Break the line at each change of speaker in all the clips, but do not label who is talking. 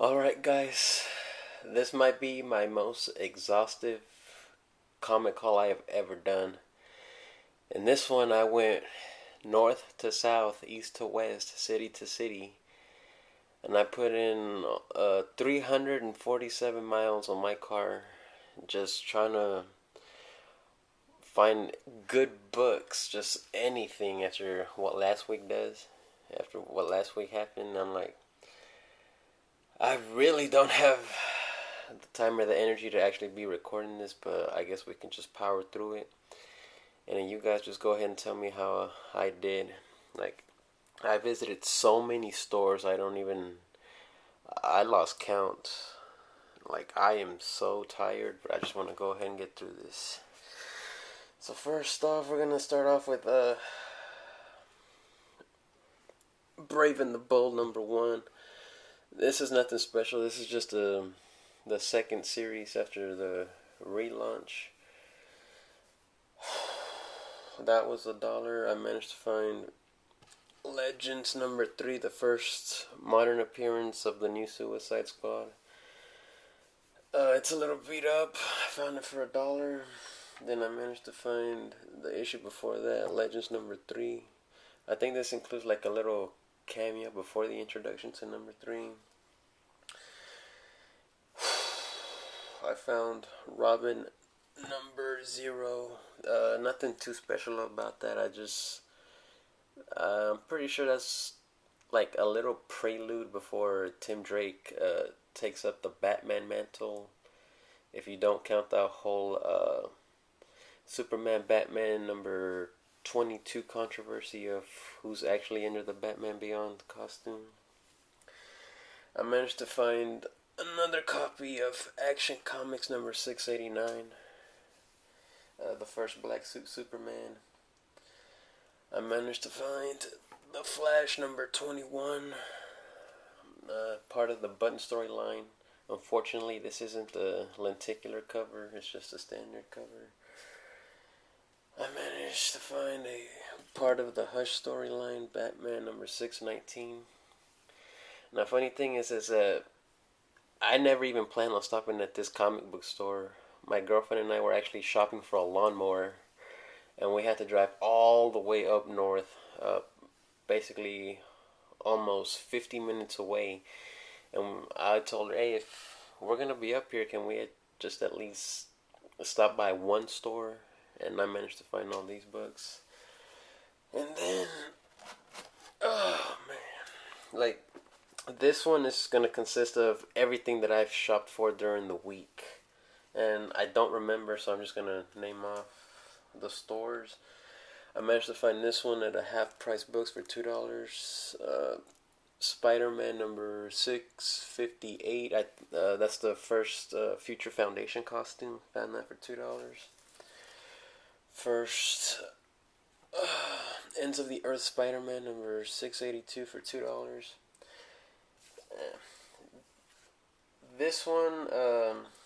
Alright, guys, this might be my most exhaustive comic haul I have ever done. In this one, I went north to south, east to west, city to city, and I put in 347 miles on my car just trying to find good books, just anything after what last week does. After what last week happened, I'm like, I really don't have the time or the energy to actually be recording this, but I guess we can just power through it. And then you guys just go ahead and tell me how I did. Like, I visited so many stores, I lost count. Like, I am so tired, but I just want to go ahead and get through this. So first off, we're going to start off with Brave and the Bold #1. This is nothing special. This is just the second series after the relaunch. That was $1. I managed to find Legends #3, the first modern appearance of the new Suicide Squad. It's a little beat up. I found it for $1. Then I managed to find the issue before that, Legends #3. I think this includes like a little cameo before the introduction to #3. I found Robin #0. Nothing too special about that. I'm pretty sure that's like a little prelude before Tim Drake takes up the Batman mantle. If you don't count that whole Superman Batman #22 controversy of who's actually under the Batman Beyond costume. I managed to find another copy of Action Comics #689, the first black suit Superman. I managed to find The Flash #21, part of the Button storyline. Unfortunately, this isn't the lenticular cover, it's just a standard cover. I managed to find a part of the Hush storyline, Batman #619. Now, funny thing is that I never even planned on stopping at this comic book store. My girlfriend and I were actually shopping for a lawnmower, and we had to drive all the way up north, basically almost 50 minutes away. And I told her, hey, if we're going to be up here, can we just at least stop by one store? And I managed to find all these books. And then, oh man, like, this one is going to consist of everything that I've shopped for during the week. And I don't remember, so I'm just going to name off the stores. I managed to find this one at a half price books for $2. Spider-Man #658. That's the first Future Foundation costume. Found that for $2. First Ends of the Earth Spider-Man #682 for $2. This one,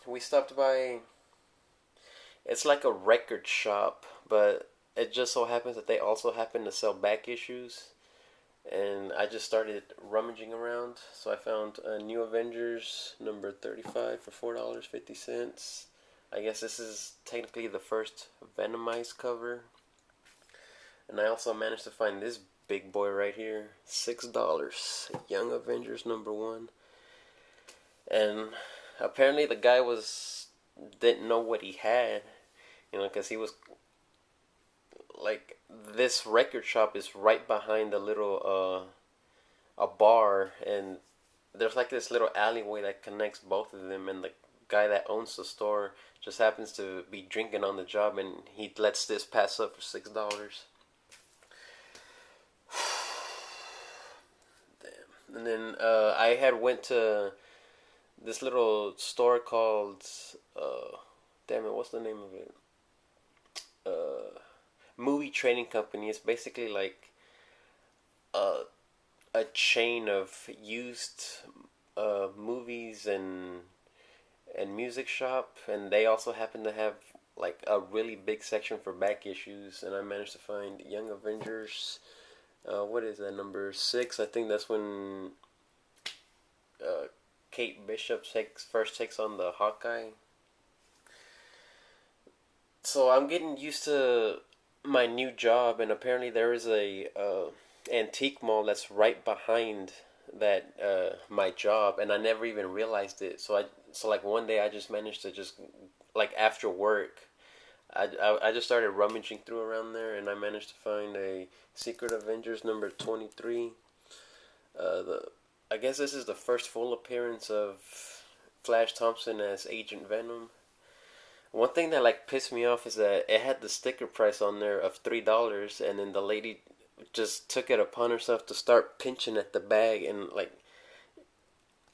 we stopped by. It's like a record shop, but it just so happens that they also happen to sell back issues. And I just started rummaging around, so I found a New Avengers #35 for $4.50. I guess this is technically the first Venomized cover. And I also managed to find this big boy right here, $6, Young Avengers #1. And apparently the guy didn't know what he had, because he was like, this record shop is right behind a little a bar, and there's like this little alleyway that connects both of them, and the guy that owns the store just happens to be drinking on the job, and he lets this pass up for $6. Damn. And then I had went to this little store called damn it, what's the name of it? Movie Trading Company. It's basically like a chain of used movies and music shop, and they also happen to have like a really big section for back issues. And I managed to find Young Avengers. What is that, #6? I think that's when Kate Bishop first takes on the Hawkeye. So I'm getting used to my new job, and apparently there is a antique mall that's right behind that my job, and I never even realized it. So like one day I just managed to just like after work, I just started rummaging through around there, and I managed to find a Secret Avengers number 23. The I guess this is the first full appearance of Flash Thompson as Agent Venom. One thing that like pissed me off is that it had the sticker price on there of $3, and then the lady just took it upon herself to start pinching at the bag, and like,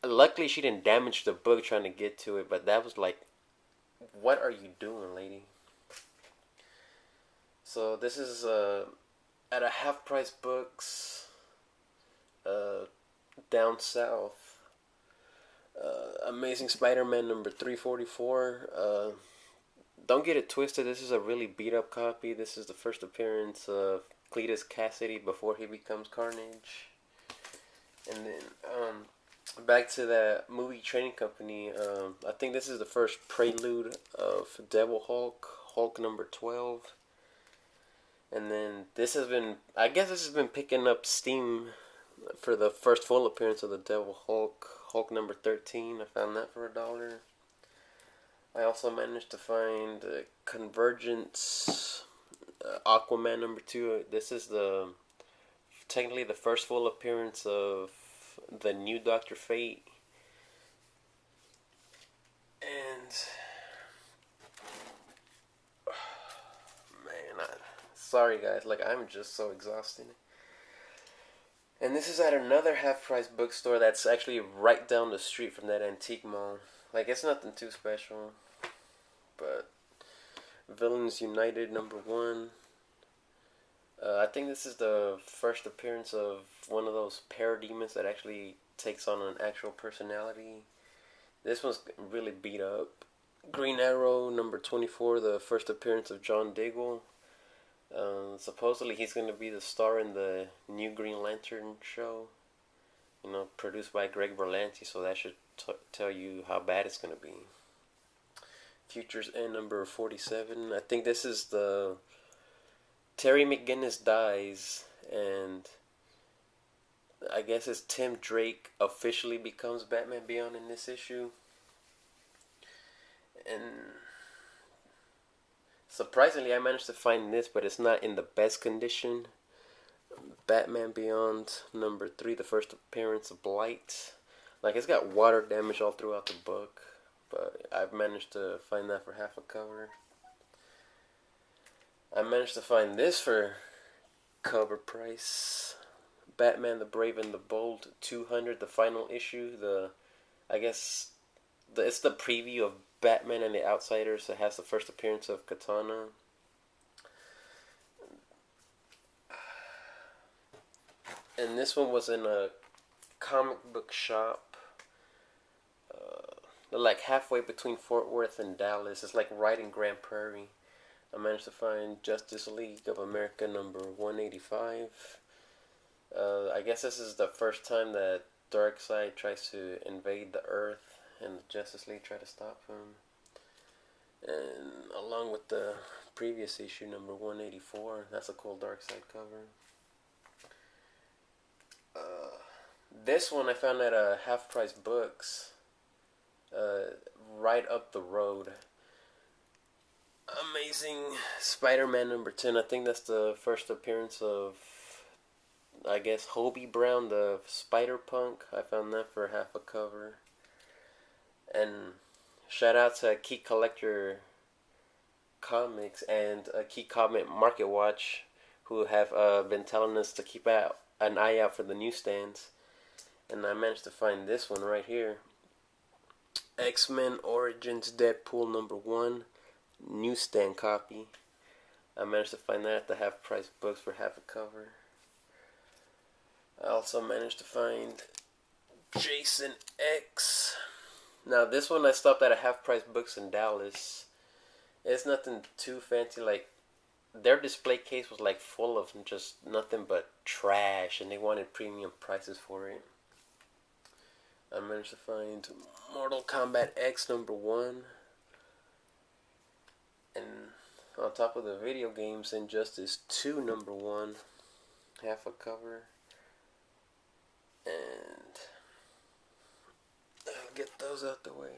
luckily she didn't damage the book trying to get to it, but that was like, what are you doing, lady? So this is at a half price books uh, down south. Amazing Spider-Man number 344. Don't get it twisted. This is a really beat up copy. This is the first appearance of Cletus Cassidy before he becomes Carnage. And then back to that movie Trading Company. I think this is the first prelude of Devil Hulk, Hulk number 12. And then I guess this has been picking up steam for the first full appearance of the Devil Hulk, Hulk number 13. I found that for $1. I also managed to find Convergence, Aquaman number 2. This is technically the first full appearance of the new Dr. Fate. And man, sorry guys, like I'm just so exhausted. And this is at another half-price bookstore that's actually right down the street from that antique mall. Like, it's nothing too special, but Villains United number 1. I think this is the first appearance of one of those parademons that actually takes on an actual personality. This one's really beat up. Green Arrow number 24, the first appearance of John Diggle. Supposedly he's going to be the star in the new Green Lantern show, produced by Greg Berlanti, so that should tell you how bad it's going to be. Futures End number 47. I think this is the Terry McGinnis dies, and I guess it's Tim Drake officially becomes Batman Beyond in this issue. And surprisingly, I managed to find this, but it's not in the best condition. Batman Beyond number 3, the first appearance of Blight. Like, it's got water damage all throughout the book, but I've managed to find that for half a cover. I managed to find this for cover price. Batman the Brave and the Bold 200, the final issue. It's the preview of Batman and the Outsiders. It has the first appearance of Katana. And this one was in a comic book shop, like halfway between Fort Worth and Dallas. It's like right in Grand Prairie. I managed to find Justice League of America number 185. I guess this is the first time that Darkseid tries to invade the Earth, and the Justice League try to stop him. And along with the previous issue, number 184, that's a cool Darkseid cover. This one I found at a Half Price Books, right up the road. Amazing Spider-Man number 10. I think that's the first appearance of, I guess, Hobie Brown, the Spider-Punk. I found that for half a cover. And shout out to Key Collector Comics and Key Comic Market Watch, who have been telling us to keep an eye out for the newsstands. And I managed to find this one right here. X-Men Origins Deadpool number 1, newsstand copy. I managed to find that at the Half Price Books for half a cover. I also managed to find Jason X. Now this one I stopped at a Half Price Books in Dallas. It's nothing too fancy. Like, their display case was like full of just nothing but trash, and they wanted premium prices for it. I managed to find Mortal Kombat X #1. And on top of the video games, Injustice 2 #1. Half a cover. And I'll get those out the way.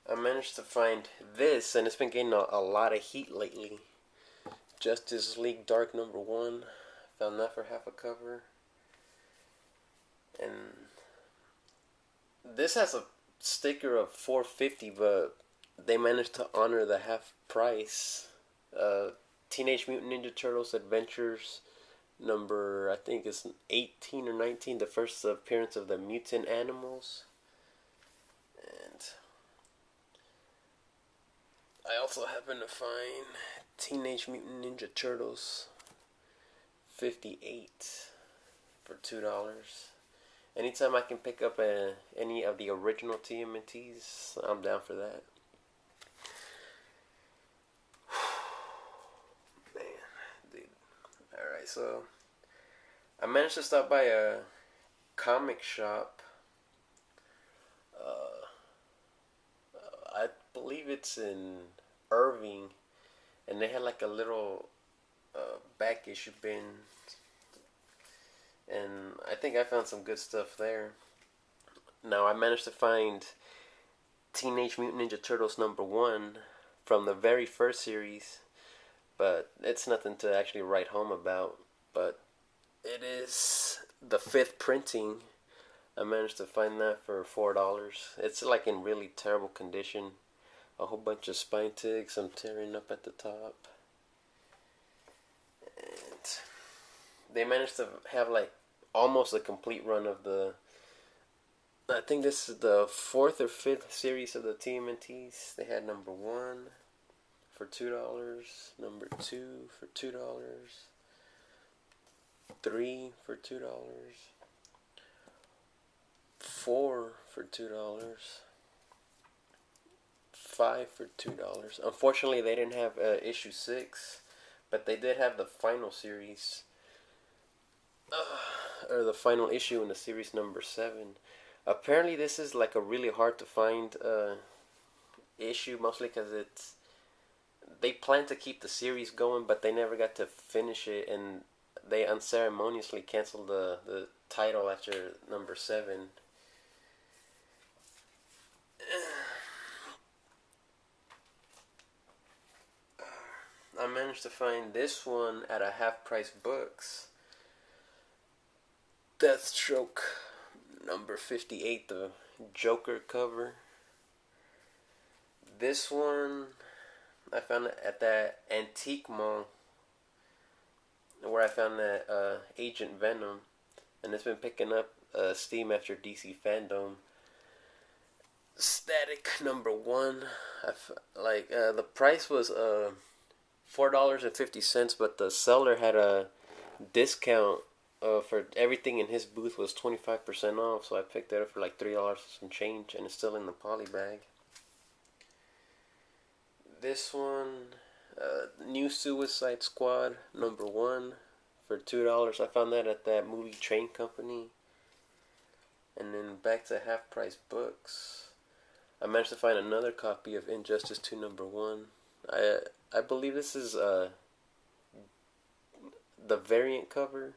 I managed to find this, and it's been getting a lot of heat lately. Justice League Dark #1. Found that for half a cover. And this has a sticker of $4.50, but they managed to honor the half price. Teenage Mutant Ninja Turtles Adventures number, I think it's 18 or 19, the first appearance of the mutant animals. And I also happen to find Teenage Mutant Ninja Turtles 58 for $2. Anytime I can pick up any of the original TMNTs, I'm down for that. Man, dude. Alright, so I managed to stop by a comic shop. I believe it's in Irving, and they had like a little back issue bin, and I think I found some good stuff there. Now I managed to find Teenage Mutant Ninja Turtles #1 from the very first series, but it's nothing to actually write home about. But it is the 5th printing. I managed to find that for $4. It's like in really terrible condition. A whole bunch of spine ticks, some tearing up at the top. And they managed to have like almost a complete run of the, I think this is the 4th or 5th series of the TMNTs. They had #1 for $2, #2 for $2, 3 for $2, 4 for $2, 5 for $2. Unfortunately, they didn't have issue 6, but they did have the final series, or the final issue in the series #7. Apparently, this is like a really hard to find issue, mostly because they plan to keep the series going, but they never got to finish it, and they unceremoniously canceled the title after #7. I managed to find this one at a half price books. Deathstroke number 58, the Joker cover. This one I found it at that antique mall where I found that Agent Venom, and it's been picking up steam after DC Fandom. Static #1. The price was $4.50, but the seller had a discount for everything in his booth was 25% off, so I picked it up for like $3 some change, and it's still in the poly bag. This one, New Suicide Squad #1 for $2. I found that at that movie train company. And then back to half price books, I managed to find another copy of Injustice 2 #1. I believe this is the variant cover.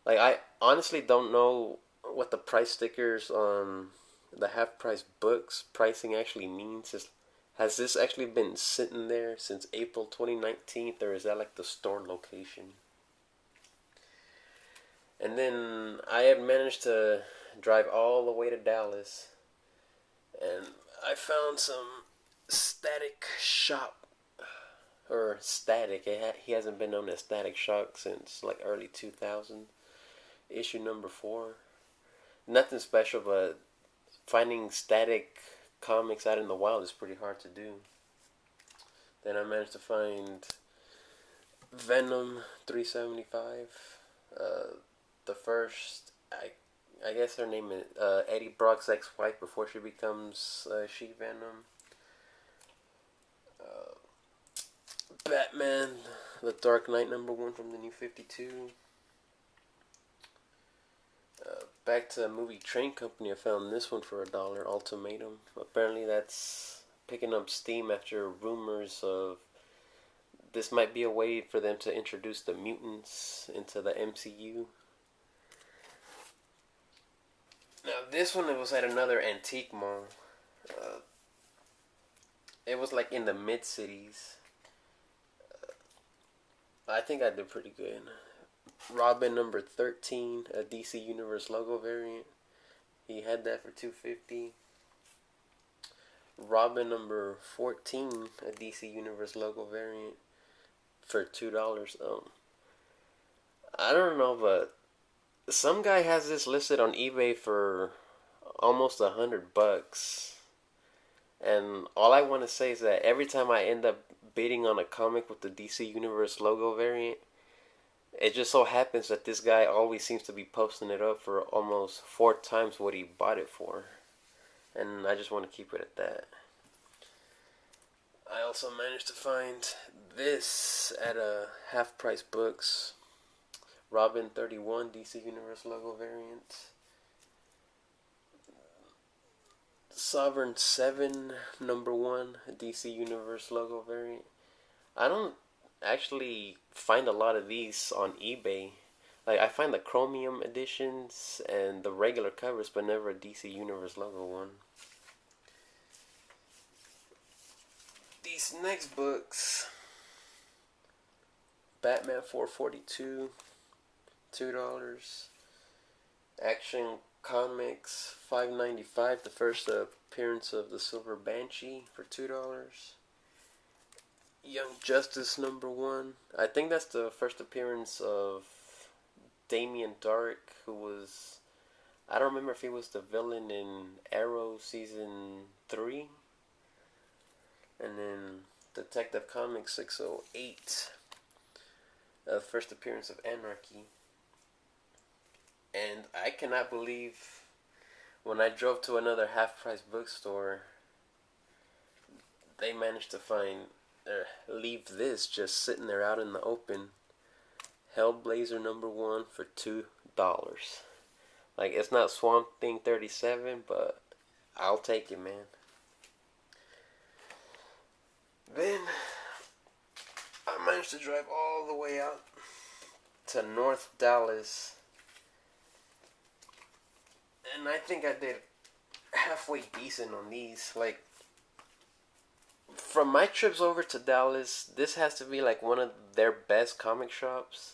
Like, I honestly don't know what the price stickers on the half price books pricing actually means. Has this actually been sitting there since April 2019, or is that like the store location? And then I had managed to drive all the way to Dallas, and I found some Static Shock, or Static. He hasn't been known as Static Shock since like early 2000. Issue #4. Nothing special, but finding Static comics out in the wild is pretty hard to do. Then I managed to find Venom 375. The first, I guess her name is Eddie Brock's ex-wife before she becomes She-Venom. Batman, The Dark Knight #1 from the New 52. back to the movie Train Company, I found this one for $1, Ultimatum. Apparently that's picking up steam after rumors of this might be a way for them to introduce the mutants into the MCU. Now this one, it was at another antique mall. It was like in the mid cities. I think I did pretty good. Robin number 13, a DC Universe logo variant. He had that for $2.50. Robin number 14, a DC Universe logo variant, for $2. I don't know, but some guy has this listed on eBay for almost $100. And all I want to say is that every time I end up bidding on a comic with the DC Universe logo variant, it just so happens that this guy always seems to be posting it up for almost 4 times what he bought it for. And I just want to keep it at that. I also managed to find this at a Half Price Books. Robin 31 DC Universe logo variant. Sovereign 7 number 1 DC Universe logo variant. I don't actually find a lot of these on eBay. Like, I find the chromium editions and the regular covers, but never a DC Universe logo one. These next books: Batman 442, $2. Action Comics 5.95, the first appearance of the Silver Banshee, for $2. Young Justice number 1. I think that's the first appearance of Damien Dark, who was, I don't remember if he was the villain in Arrow season 3. And then Detective Comics 608, first appearance of Anarchy. And I cannot believe when I drove to another half-price bookstore, they managed to leave this just sitting there out in the open. Hellblazer number 1 for $2. Like, it's not Swamp Thing 37, but I'll take it, man. Then I managed to drive all the way out to North Dallas, and I think I did halfway decent on these. Like, from my trips over to Dallas, this has to be like one of their best comic shops.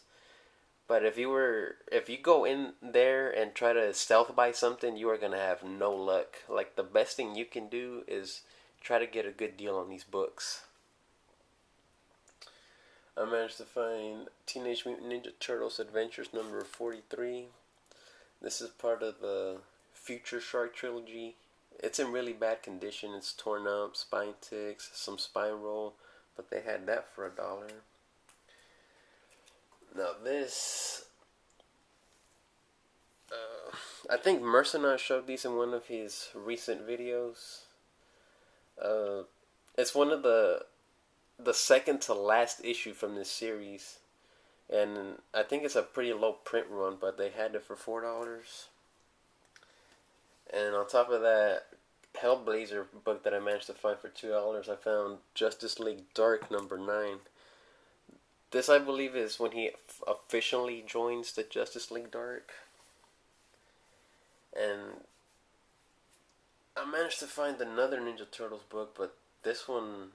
But if you go in there and try to stealth buy something, you are gonna have no luck. Like, the best thing you can do is try to get a good deal on these books. I managed to find Teenage Mutant Ninja Turtles Adventures number 43. This is part of the Future Shark trilogy. It's in really bad condition. It's torn up, spine ticks, some spine roll, but they had that for $1. Now this, I think Mercenant showed these in one of his recent videos. It's one of the second to last issue from this series, and I think it's a pretty low print run, but they had it for $4. And on top of that, Hellblazer book that I managed to find for $2, I found Justice League Dark number 9. This, I believe, is when he officially joins the Justice League Dark. And I managed to find another Ninja Turtles book, but this one,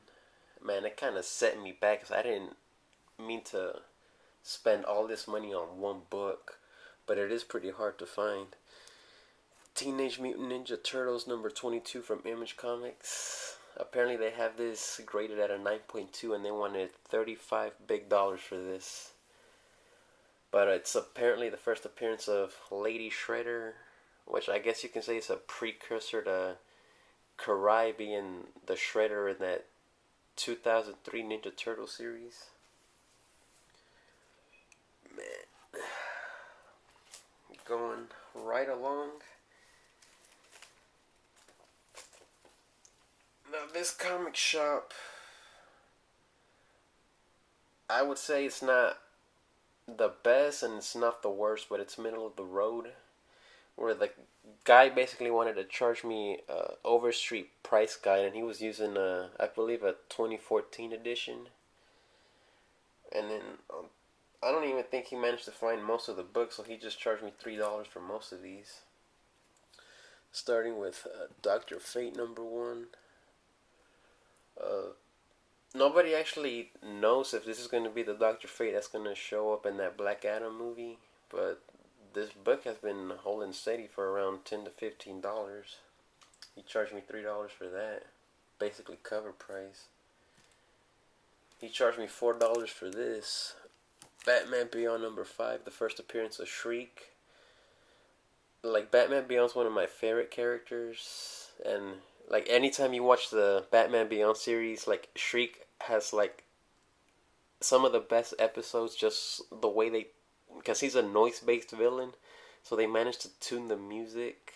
man, it kind of set me back because I didn't mean to spend all this money on one book, but it is pretty hard to find. Teenage Mutant Ninja Turtles number 22 from Image Comics. Apparently they have this graded at a 9.2 and they wanted $35 big dollars for this. But it's apparently the first appearance of Lady Shredder, which I guess you can say is a precursor to Karai being the Shredder in that 2003 Ninja Turtle series. Man, going right along. Now this comic shop, I would say it's not the best and it's not the worst, but it's middle of the road. where the guy basically wanted to charge me a Overstreet price guide, and he was using I believe a 2014 edition. And then I don't even think he managed to find most of the books, so he just charged me $3 for most of these. Starting with Doctor Fate #1. Nobody actually knows if this is going to be the Doctor Fate that's going to show up in that Black Adam movie, but this book has been holding steady for around $10 to $15. He charged me $3 for that, basically cover price. He charged me $4 for this, Batman Beyond #5, the first appearance of Shriek. Like, Batman Beyond's one of my favorite characters, and like anytime you watch the Batman Beyond series, like Shriek has like some of the best episodes, just the way they, because he's a noise-based villain, so they managed to tune the music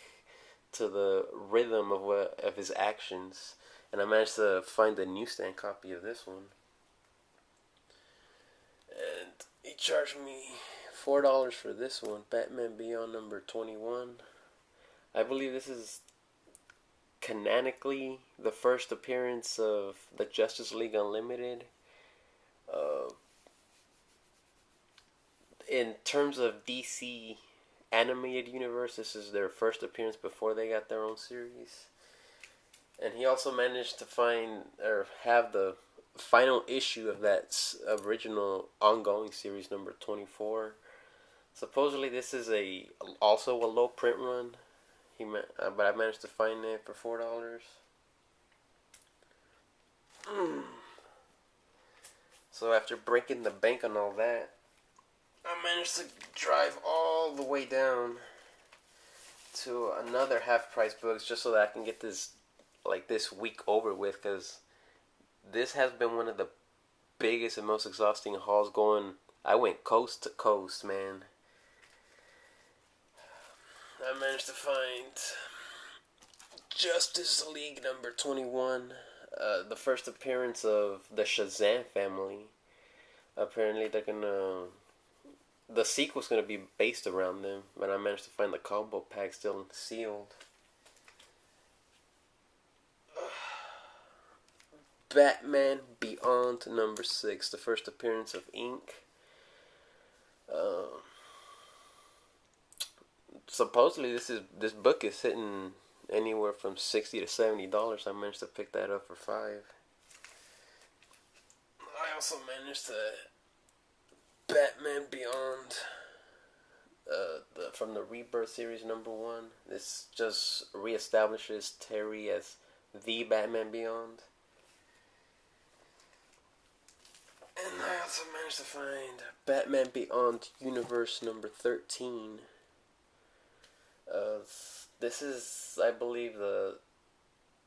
to the rhythm of his actions, and I managed to find a newsstand copy of this one, and he charged me $4 for this one, Batman Beyond #21. I believe this is canonically the first appearance of the Justice League Unlimited. In terms of DC animated universe, this is their first appearance before they got their own series. And he also managed to find or have the final issue of that original ongoing series #24. Supposedly this is also a low print run. But I managed to find it for $4. So after breaking the bank on all that, I managed to drive all the way down to another half price books just so that I can get this week over with, because this has been one of the biggest and most exhausting hauls going. I went coast to coast, man. I managed to find Justice League #21, the first appearance of the Shazam family. Apparently the sequel's gonna be based around them, but I managed to find the combo pack still sealed. Batman Beyond #6, the first appearance of Ink. Supposedly this book is hitting anywhere from $60 to $70. I managed to pick that up for $5. I also managed to Batman Beyond from the Rebirth series #1. This just reestablishes Terry as the Batman Beyond. And I also managed to find Batman Beyond Universe #13. This is, I believe, the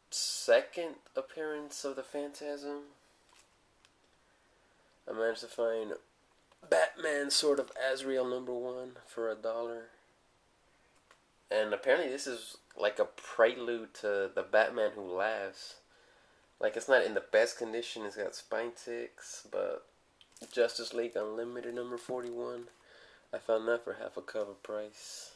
second appearance of the Phantasm. I managed to find Batman Sword of Azrael #1 for $1. And apparently this is like a prelude to the Batman Who Laughs. Like, it's not in the best condition, it's got spine ticks, but Justice League Unlimited #41, I found that for half a cover price.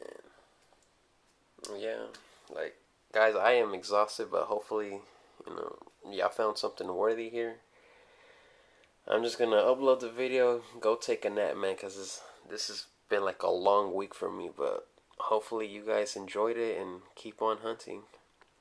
And yeah, like, guys, I am exhausted, but hopefully, y'all found something worthy here. I'm just gonna upload the video, go take a nap, man, because this has been like a long week for me, but hopefully you guys enjoyed it and keep on hunting.